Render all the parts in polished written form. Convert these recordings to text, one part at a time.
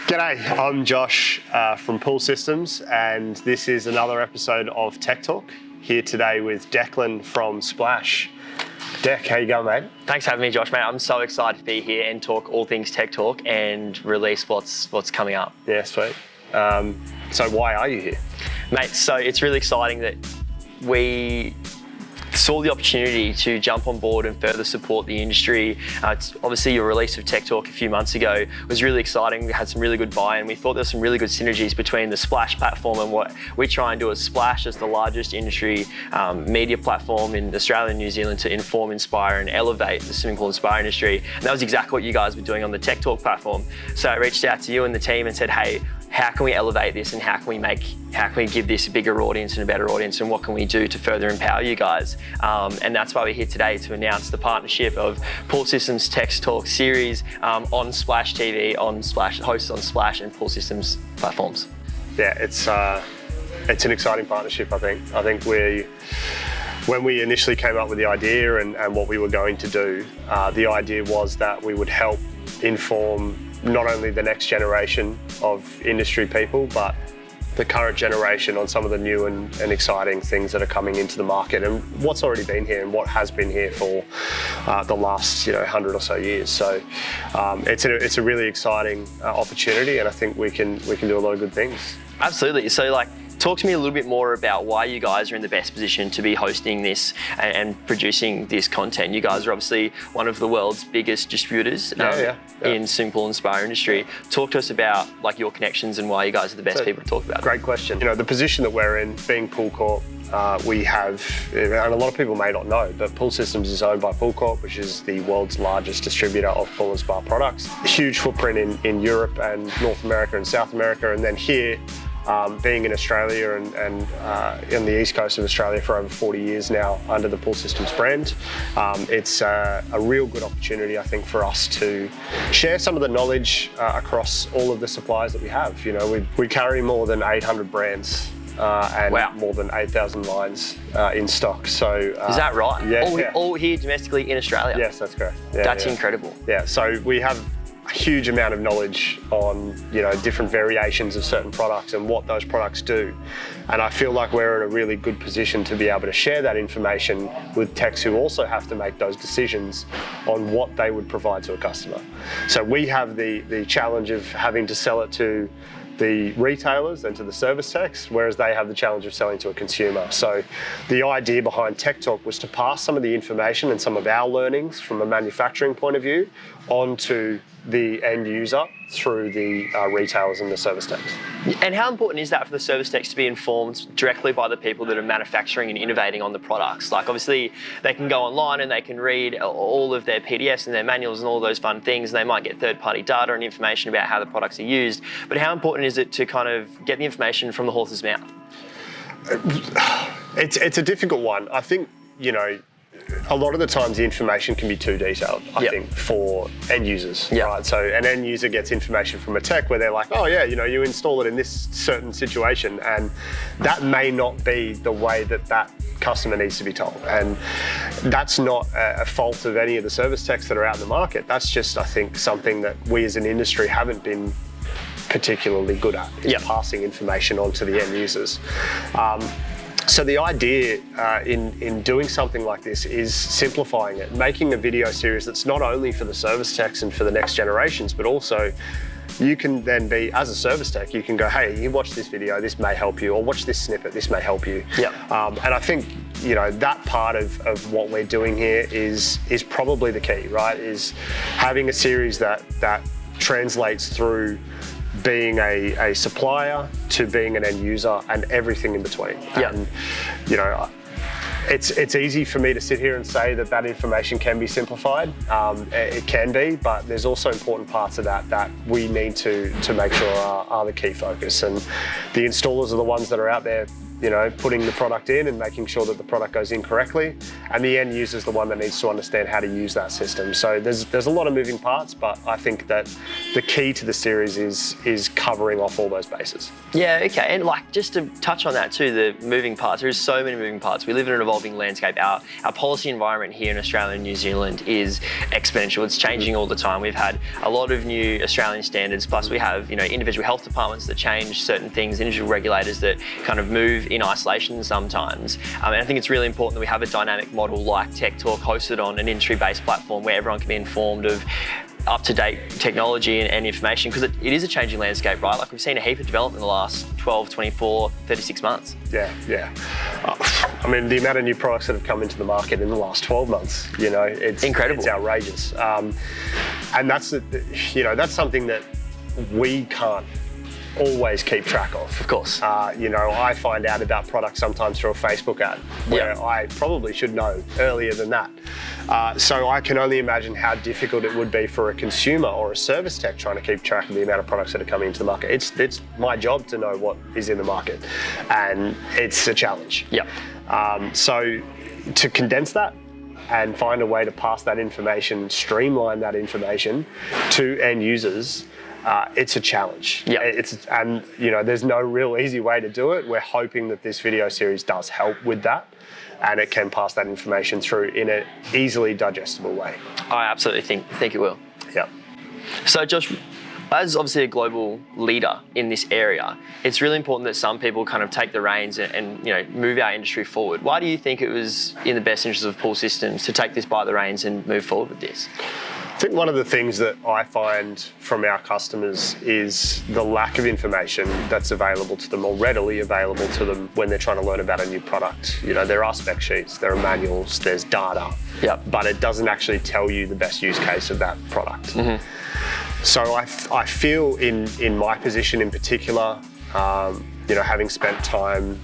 G'day, I'm Josh from Pool Systems, and this is another episode of Tech Talk. Here today with Declan from Splash. Dec, how you going, mate? Thanks for having me, Josh, mate. I'm so excited to be here and talk all things Tech Talk and release what's coming up. Yeah, sweet. So why are you here? Mate, so it's really exciting that we saw the opportunity to jump on board and further support the industry. Obviously, your release of Tech Talk a few months ago was really exciting. We had some really good buy-in. We thought there was some really good synergies between the Splash platform and what we try and do as Splash as the largest industry media platform in Australia and New Zealand to inform, inspire and elevate the swimming pool and spa industry. And that was exactly what you guys were doing on the Tech Talk platform. So I reached out to you and the team and said, hey, how can we elevate this and how can we give this a bigger audience and a better audience, and what can we do to further empower you guys? And that's why we're here today to announce the partnership of Pool Systems Tech Talk series on Splash TV, hosted on Splash and Pool Systems platforms. Yeah, it's an exciting partnership, I think. When we initially came up with the idea and what we were going to do, the idea was that we would help inform not only the next generation of industry people, but the current generation on some of the new and exciting things that are coming into the market and what's already been here and what has been here for the last 100 or so years. So it's a really exciting opportunity, and I think we can do a lot of good things. Absolutely. So talk to me a little bit more about why you guys are in the best position to be hosting this and producing this content. You guys are obviously one of the world's biggest distributors in swimming pool and spa industry. Talk to us about your connections and why you guys are the best people to talk about. Great question. The position that we're in, being PoolCorp, we have, and a lot of people may not know, but Pool Systems is owned by PoolCorp, which is the world's largest distributor of pool and spa products. Huge footprint in Europe and North America and South America, and then here, being in Australia and on the east coast of Australia for over 40 years now under the Pool Systems brand. It's a real good opportunity, I think, for us to share some of the knowledge across all of the suppliers that we have. We carry more than 800 brands and more than 8,000 lines in stock. So is that right? Yeah, all here domestically in Australia? Yes, that's correct. That's incredible. Yeah, so we have a huge amount of knowledge on different variations of certain products and what those products do, and I feel like we're in a really good position to be able to share that information with techs who also have to make those decisions on what they would provide to a customer. So we have the challenge of having to sell it to the retailers and to the service techs, whereas they have the challenge of selling to a consumer. So the idea behind Tech Talk was to pass some of the information and some of our learnings from a manufacturing point of view onto the end user through the retailers and the service techs. And how important is that for the service techs to be informed directly by the people that are manufacturing and innovating on the products? Obviously they can go online and they can read all of their PDFs and their manuals and all those fun things, and they might get third-party data and information about how the products are used. But how important is it to kind of get the information from the horse's mouth? It's a difficult one. I think, a lot of the times the information can be too detailed, I think, for end users, right? So an end user gets information from a tech where they're like, oh yeah, you install it in this certain situation, and that may not be the way that customer needs to be told. And that's not a fault of any of the service techs that are out in the market. That's just, I think, something that we as an industry haven't been particularly good at, is passing information on to the end users. So the idea in doing something like this is simplifying it, making a video series that's not only for the service techs and for the next generations, but also you can then be, as a service tech, you can go, hey, you watch this video, this may help you, or watch this snippet, this may help you. And I think, that part of what we're doing here is probably the key, right? Is having a series that translates through being a supplier to being an end user and everything in between. And it's easy for me to sit here and say that information can be simplified. It can be, but there's also important parts of that we need to make sure are the key focus. And the installers are the ones that are out there putting the product in and making sure that the product goes in correctly. And the end user is the one that needs to understand how to use that system. So there's a lot of moving parts, but I think that the key to the series is covering off all those bases. Yeah, okay. And like, just to touch on that too, the moving parts, there's so many moving parts. We live in an evolving landscape. Our policy environment here in Australia and New Zealand is exponential. It's changing all the time. We've had a lot of new Australian standards, plus we have, you know, individual health departments that change certain things, individual regulators that kind of move in isolation sometimes. And I think it's really important that we have a dynamic model like Tech Talk hosted on an industry-based platform where everyone can be informed of up-to-date technology and information, because it is a changing landscape, right? Like, we've seen a heap of development in the last 12, 24, 36 months. Yeah. I mean, the amount of new products that have come into the market in the last 12 months, you know, it's incredible. It's outrageous. And that's something that we can't always keep track of. Of course. You know, I find out about products sometimes through a Facebook ad, where I probably should know earlier than that. So I can only imagine how difficult it would be for a consumer or a service tech trying to keep track of the amount of products that are coming into the market. It's my job to know what is in the market, and it's a challenge. Yeah. So to condense that and find a way to pass that information, streamline that information to end users, it's a challenge. Yeah. And you know, there's no real easy way to do it. We're hoping that this video series does help with that, and it can pass that information through in an easily digestible way. I absolutely think it will. Yeah. So Josh, as obviously a global leader in this area, it's really important that some people kind of take the reins and you know, move our industry forward. Why do you think it was in the best interest of Pool Systems to take this by the reins and move forward with this? I think one of the things that I find from our customers is the lack of information that's available to them or readily available to them when they're trying to learn about a new product. You know, there are spec sheets, there are manuals, there's data, but it doesn't actually tell you the best use case of that product. Mm-hmm. So I feel in my position in particular, you know, having spent time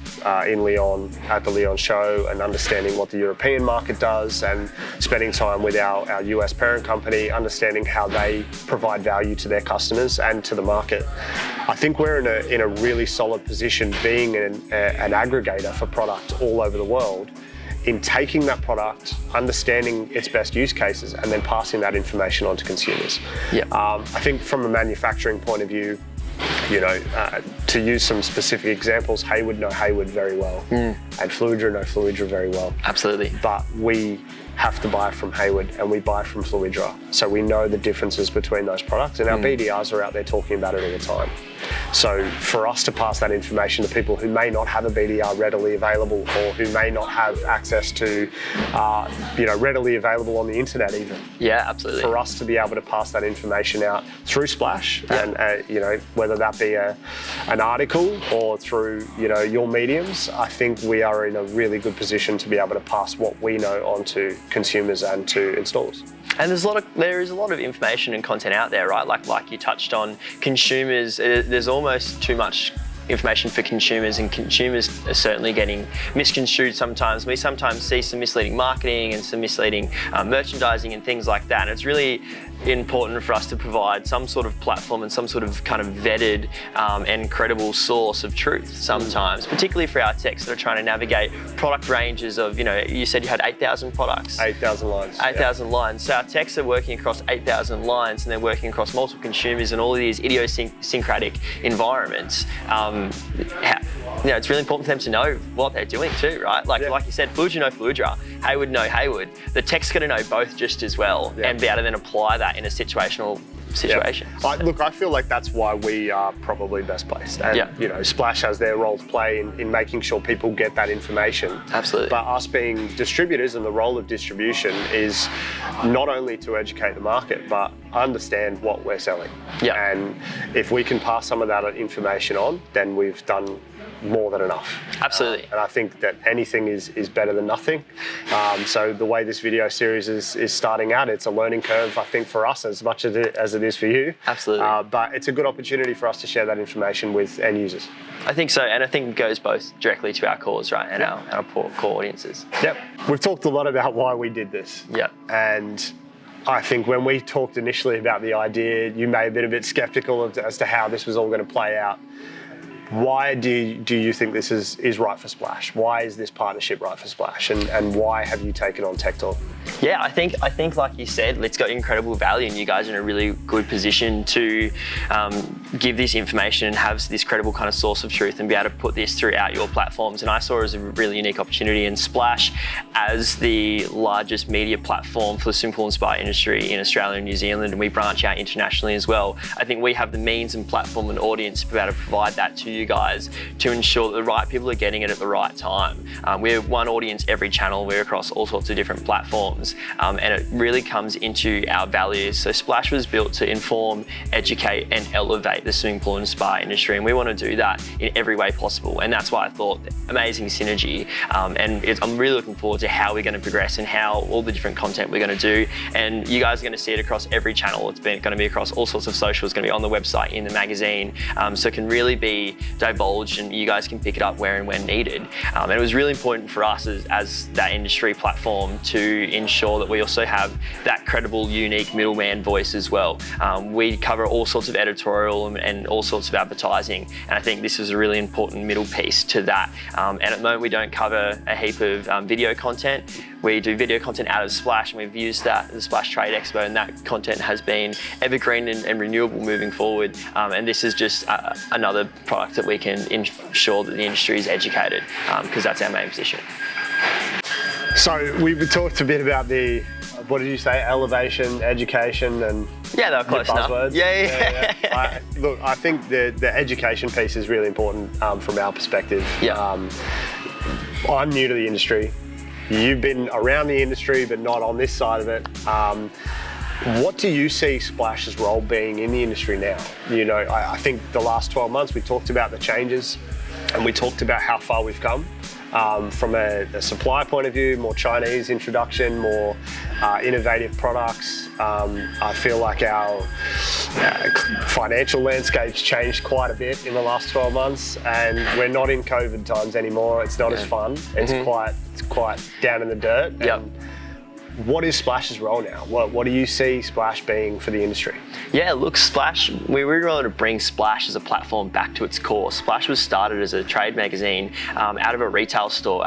in Lyon at the Lyon show and understanding what the European market does, and spending time with our US parent company, understanding how they provide value to their customers and to the market, I think we're in a really solid position, being an aggregator for product all over the world, in taking that product, understanding its best use cases, and then passing that information on to consumers. Yeah. I think from a manufacturing point of view, you know, to use some specific examples, Hayward know Hayward very well, and Fluidra know Fluidra very well. Absolutely. But we have to buy from Hayward and we buy from Fluidra, so we know the differences between those products, and our BDRs are out there talking about it all the time. So for us to pass that information to people who may not have a BDR readily available, or who may not have access to, you know, readily available on the internet even. Yeah, absolutely. For us to be able to pass that information out through Splash, and you know, whether that be an article or through, you know, your mediums, I think we are in a really good position to be able to pass what we know on to consumers and to installers. And there is a lot of information and content out there, right? Like you touched on, consumers, there's almost too much information for consumers, and consumers are certainly getting misconstrued sometimes. We sometimes see some misleading marketing and some misleading merchandising and things like that. And it's really important for us to provide some sort of platform and some sort of kind of vetted and credible source of truth sometimes, particularly for our techs that are trying to navigate product ranges of, you know, you said you had 8,000 products. 8,000 lines. 8,000 lines. So our techs are working across 8,000 lines, and they're working across multiple consumers and all of these idiosyncratic environments. You know, it's really important for them to know what they're doing too, right? Like you said, Fluidra know Fluidra, Hayward know Hayward. The tech's got to know both just as well, and be able to then apply that in a situational situation. Look, I feel like that's why we are probably best placed. And you know, Splash has their role to play in making sure people get that information. Absolutely. But us being distributors, and the role of distribution is not only to educate the market, but understand what we're selling. Yeah. And if we can pass some of that information on, then we've done more than enough. Absolutely. And I think that anything is better than nothing. So the way this video series is starting out, it's a learning curve, I think, for us as much as it is for you. Absolutely. But it's a good opportunity for us to share that information with end users. I think so, and I think it goes both directly to our cores, right, and our core audiences. Yep. We've talked a lot about why we did this. Yep. And I think when we talked initially about the idea, you may have been a bit skeptical as to how this was all going to play out. Why do you think this is right for Splash? Why is this partnership right for Splash? And why have you taken on Tech Talk? Yeah, I think like you said, it's got incredible value, and you guys are in a really good position to give this information and have this credible kind of source of truth and be able to put this throughout your platforms. And I saw it as a really unique opportunity. And Splash, as the largest media platform for the swim pool and spa industry in Australia and New Zealand, and we branch out internationally as well, I think we have the means and platform and audience to be able to provide that to you guys to ensure that the right people are getting it at the right time. We're one audience every channel. We're across all sorts of different platforms, and it really comes into our values. So Splash was built to inform, educate, and elevate the swimming pool and spa industry, and we want to do that in every way possible. And that's why I thought amazing synergy, I'm really looking forward to how we're going to progress and how all the different content we're going to do. And you guys are going to see it across every channel. It's going to be across all sorts of social. It's going to be on the website, in the magazine, so it can really be divulged, and you guys can pick it up where and when needed. And it was really important for us as that industry platform to ensure that we also have that credible, unique middleman voice as well. We cover all sorts of editorial and all sorts of advertising, and I think this is a really important middle piece to that. And at the moment, we don't cover a heap of video content. We do video content out of Splash, and we've used that at the Splash Trade Expo, and that content has been evergreen and renewable moving forward. And this is just another product that we can ensure that the industry is educated, because that's our main position. So we talked a bit about the, what did you say, elevation, education, and yeah, they were close enough. Buzzwords. Yeah. Look, I think the education piece is really important from our perspective. Yeah. I'm new to the industry. You've been around the industry, but not on this side of it. What do you see Splash's role being in the industry now? You know, I think the last 12 months we talked about the changes, and we talked about how far we've come. From a supply point of view, more Chinese introduction, more innovative products. I feel like our financial landscape's changed quite a bit in the last 12 months, and we're not in COVID times anymore. It's not as fun. It's quite down in the dirt. Yep. What is Splash's role now? What do you see Splash being for the industry? Yeah, look, Splash, we really wanted to bring Splash as a platform back to its core. Splash was started as a trade magazine out of a retail store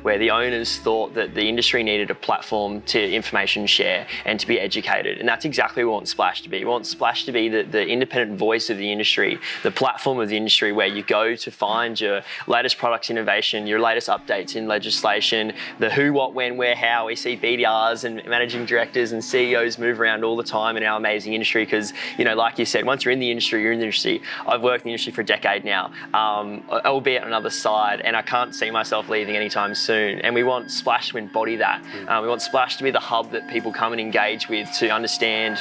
where the owners thought that the industry needed a platform to information share and to be educated. And that's exactly what we want Splash to be. We want Splash to be the independent voice of the industry, the platform of the industry where you go to find your latest products innovation, your latest updates in legislation, the who, what, when, where, how. We see BDRs and managing directors and CEOs move around all the time in our amazing industry because, you know, like you said, once you're in the industry, you're in the industry. I've worked in the industry for a decade now, albeit on another side, and I can't see myself leaving anytime soon. And we want Splash to embody that. We want Splash to be the hub that people come and engage with to understand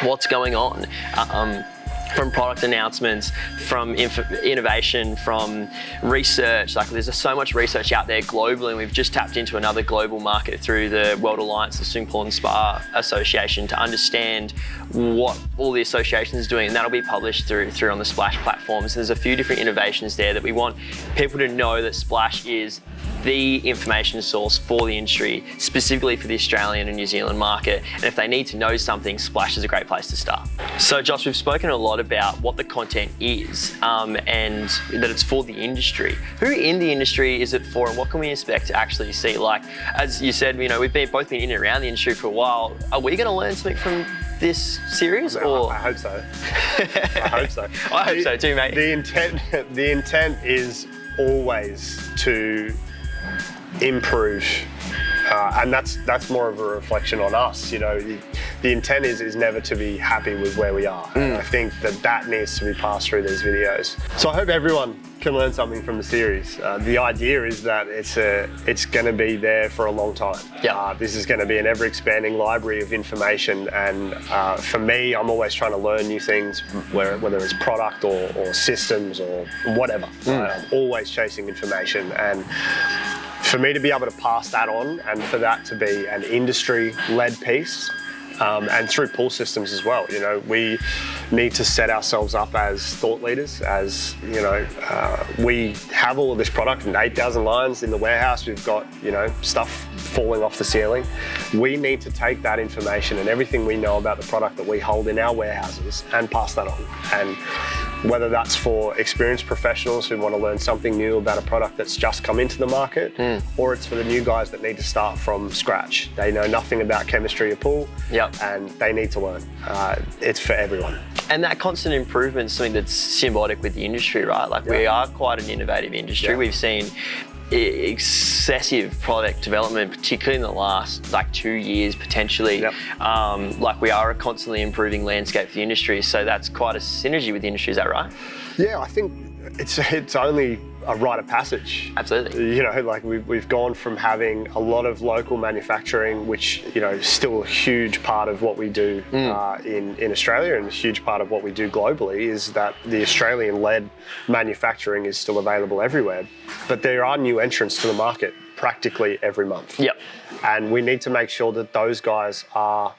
what's going on. From product announcements, from innovation, from research. Like there's so much research out there globally, and we've just tapped into another global market through the World Alliance, the Swim Pool and Spa Association, to understand what all the associations are doing, and that'll be published through on the Splash platforms. There's a few different innovations there that we want people to know that Splash is the information source for the industry, specifically for the Australian and New Zealand market. And if they need to know something, Splash is a great place to start. So Josh, we've spoken a lot about what the content is and that it's for the industry. Who in the industry is it for, and what can we expect to actually see? Like, as you said, you know, we've both been in and around the industry for a while. Are we going to learn something from this series? Or I hope so. I hope so. I hope so too, mate. The intent is always to improve, and that's more of a reflection on us. You know, the intent is never to be happy with where we are, and I think that needs to be passed through these videos. So I hope everyone can learn something from the series. The idea is that it's going to be there for a long time. Yeah. This is going to be an ever-expanding library of information, and for me, I'm always trying to learn new things, whether it's product or systems or whatever. I'm always chasing information, and for me to be able to pass that on and for that to be an industry-led piece, and through Pool Systems as well, you know, we need to set ourselves up as thought leaders. As you know, we have all of this product and 8,000 lines in the warehouse. We've got, you know, stuff falling off the ceiling. We need to take that information and everything we know about the product that we hold in our warehouses and pass that on. And whether that's for experienced professionals who want to learn something new about a product that's just come into the market, or it's for the new guys that need to start from scratch. They know nothing about chemistry or pool, and they need to learn. It's for everyone. And that constant improvement is something that's symbiotic with the industry, right? Like we are quite an innovative industry. We've seen excessive product development, particularly in the last 2 years potentially. Like we are a constantly improving landscape for the industry, so that's quite a synergy with the industry, is that right? Yeah, I think it's only a rite of passage. Absolutely. You know, like we've gone from having a lot of local manufacturing, which, you know, is still a huge part of what we do in Australia, and a huge part of what we do globally is that the Australian-led manufacturing is still available everywhere. But there are new entrants to the market practically every month. And we need to make sure that those guys are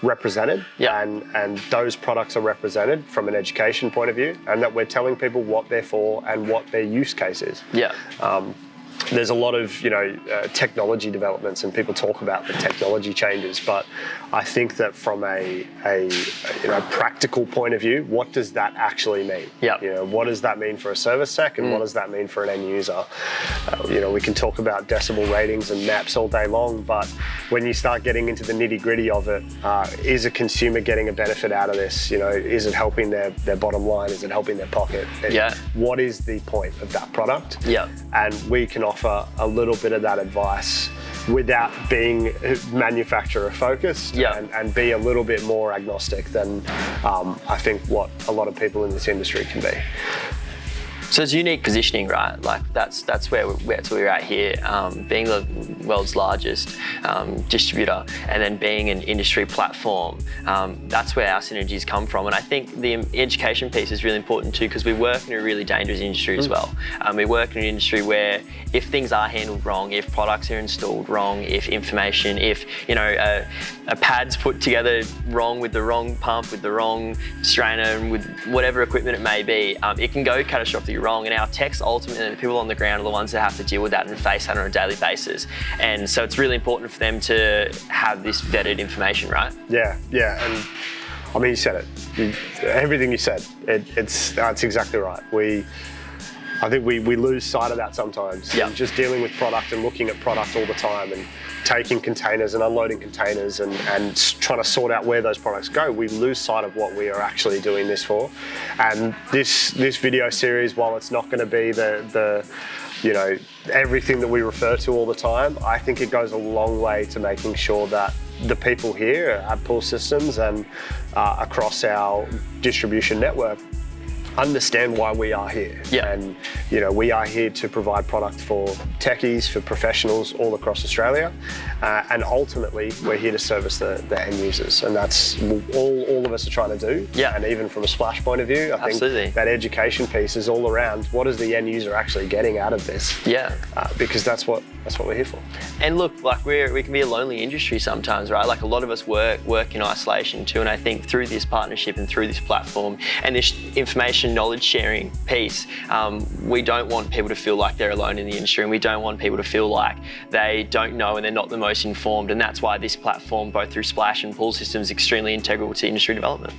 represented and those products are represented from an education point of view, and that we're telling people what they're for and what their use case is. There's a lot of, you know, technology developments, and people talk about the technology changes, but I think that from a you know, practical point of view, what does that actually mean? You know, what does that mean for a service tech, and what does that mean for an end user? You know, we can talk about decibel ratings and maps all day long, but when you start getting into the nitty-gritty of it, is a consumer getting a benefit out of this? You know, is it helping their bottom line? Is it helping their pocket? What is the point of that product? And we can offer a little bit of that advice without being manufacturer focused, and be a little bit more agnostic than I think what a lot of people in this industry can be. So it's unique positioning, right? Like that's where we're at here, being the world's largest distributor, and then being an industry platform. That's where our synergies come from. And I think the education piece is really important too, because we work in a really dangerous industry as well. We work in an industry where if things are handled wrong, if products are installed wrong, if information, if, you know, a pad's put together wrong with the wrong pump, with the wrong strainer, and with whatever equipment it may be, it can go catastrophically wrong, and our techs ultimately, the people on the ground, are the ones that have to deal with that and face that on a daily basis. And so it's really important for them to have this vetted information, right? Yeah, and I mean, you said it. Everything you said, that's exactly right. I think we lose sight of that sometimes. Just dealing with product and looking at product all the time, and taking containers and unloading containers and trying to sort out where those products go, we lose sight of what we are actually doing this for. And this video series, while it's not going to be the you know, everything that we refer to all the time, I think it goes a long way to making sure that the people here at Pool Systems and across our distribution network understand why we are here. And, you know, we are here to provide product for techies, for professionals all across Australia. And ultimately, we're here to service the end users. And that's all of us are trying to do. And even from a Splash point of view, I think that education piece is all around what is the end user actually getting out of this? Because that's what we're here for. And look, like we can be a lonely industry sometimes, right? Like a lot of us work in isolation too. And I think through this partnership and through this platform and this information knowledge sharing piece, we don't want people to feel like they're alone in the industry, and we don't want people to feel like they don't know and they're not the most informed. And that's why this platform, both through Splash and Pool Systems, is extremely integral to industry development.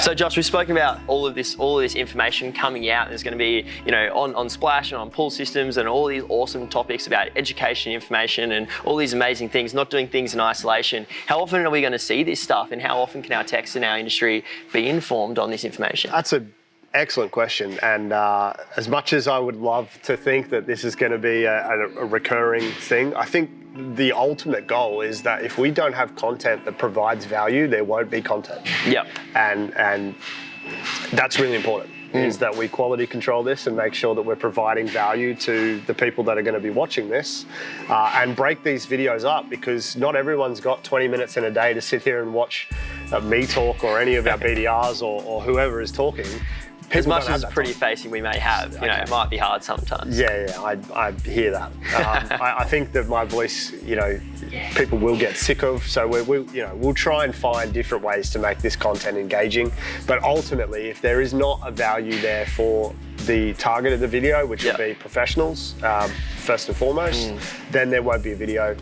So Josh, we've spoken about all of this information coming out. There's going to be, you know, on Splash and on Pool Systems, and all these awesome topics about education, information, and all these amazing things, not doing things in isolation. How often are we going to see this stuff, and how often can our techs in our industry be informed on this information? That's an excellent question. And as much as I would love to think that this is going to be a recurring thing, I think the ultimate goal is that if we don't have content that provides value, there won't be content. And that's really important. Is that we quality control this and make sure that we're providing value to the people that are going to be watching this, and break these videos up, because not everyone's got 20 minutes in a day to sit here and watch me talk or any of our BDRs or whoever is talking. As much as pretty facing we may have, you know, it might be hard sometimes. I hear that. I think that my voice, you know, people will get sick of. So we'll try and find different ways to make this content engaging. But ultimately, if there is not a value there for the target of the video, which will be professionals, first and foremost, then there won't be a video.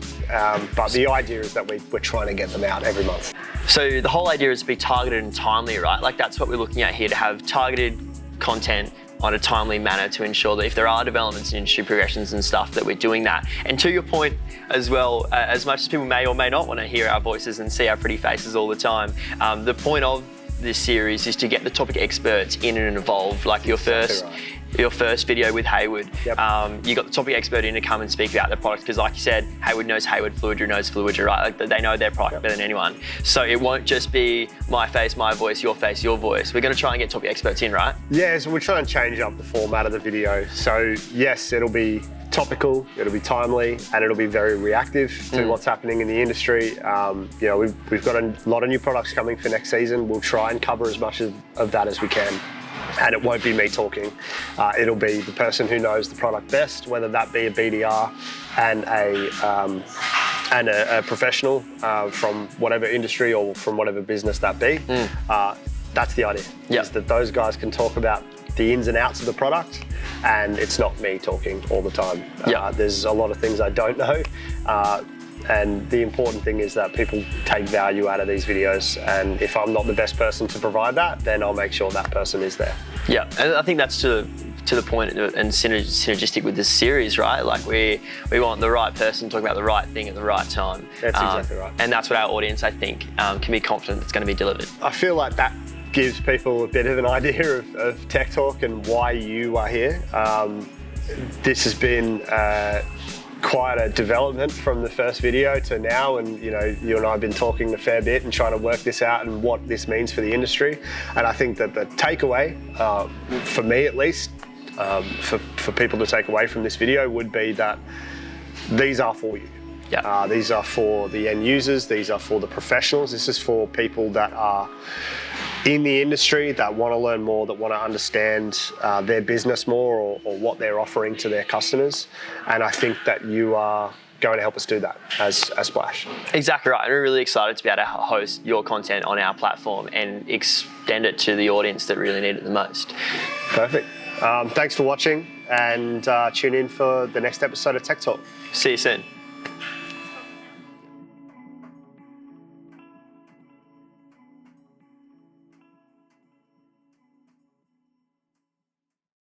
But the idea is that we're trying to get them out every month. So the whole idea is to be targeted and timely, right? Like that's what we're looking at here, to have targeted content on a timely manner to ensure that if there are developments in industry progressions and stuff, that we're doing that. And to your point as well, as much as people may or may not want to hear our voices and see our pretty faces all the time, the point of this series is to get the topic experts in and involved. Like your first video with Hayward, you got the topic expert in to come and speak about their product, because like you said, Hayward knows Hayward, Fluidra knows Fluidra, right? Like they know their product better than anyone. So it won't just be my face, my voice, your face, your voice. We're going to try and get topic experts in, right? Yeah, so we're trying to change up the format of the video. So yes, it'll be topical, it'll be timely, and it'll be very reactive to what's happening in the industry. You know, we've got a lot of new products coming for next season. We'll try and cover as much of that as we can. And it won't be me talking. It'll be the person who knows the product best, whether that be a BDR and a professional from whatever industry or from whatever business that be. That's the idea, is that those guys can talk about the ins and outs of the product, and it's not me talking all the time. There's a lot of things I don't know. And the important thing is that people take value out of these videos, and if I'm not the best person to provide that, then I'll make sure that person is there. Yeah, and I think that's to the point and synergistic with this series, right? Like we want the right person talking about the right thing at the right time. That's exactly right. And that's what our audience, I think, can be confident it's going to be delivered. I feel like that gives people a bit of an idea of Tech Talk and why you are here. This has been quite a development from the first video to now, and you know, you and I have been talking a fair bit and trying to work this out and what this means for the industry. And I think that the takeaway, for me at least, for people to take away from this video would be that these are for you. These are for the end users, these are for the professionals, this is for people that are in the industry, that want to learn more, that want to understand their business more, or what they're offering to their customers. And I think that you are going to help us do that as Splash. Exactly right. And we're really excited to be able to host your content on our platform and extend it to the audience that really need it the most. Perfect. Thanks for watching, and tune in for the next episode of Tech Talk. See you soon.